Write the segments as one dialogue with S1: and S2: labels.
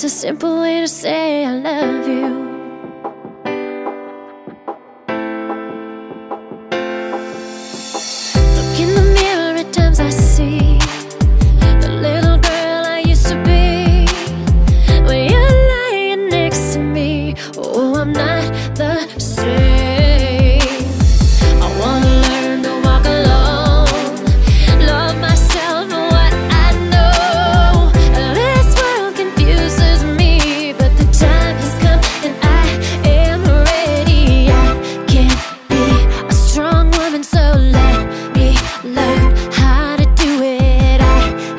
S1: It's a simple way to say I love you. Look in the mirror, at times I see the little girl I used to be. When you're lying next to me, oh, I'm not the same. I wanna learn to walk alone, love myself and what I know. This world confuses me, but the time has come and I am ready. I can be a strong woman, so let me learn how to do it. I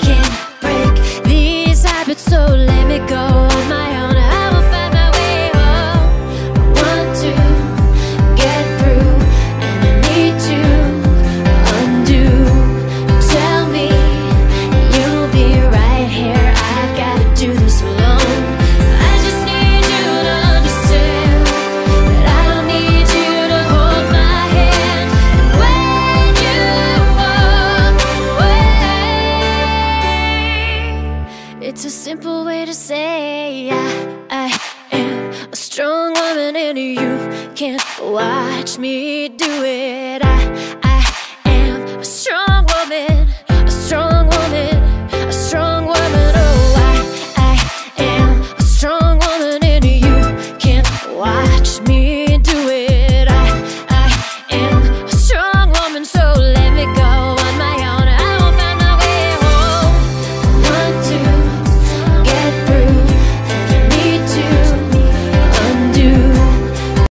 S1: can break these habits, so let me go on my own. I will find my way home. I want to get through, and I need to undo. Tell me you'll be right here. I gotta do this alone. I just need you to understand that I don't need you to hold my hand. And when you walk away, it's a simple way to say I am a strong woman, and you can't watch me do it.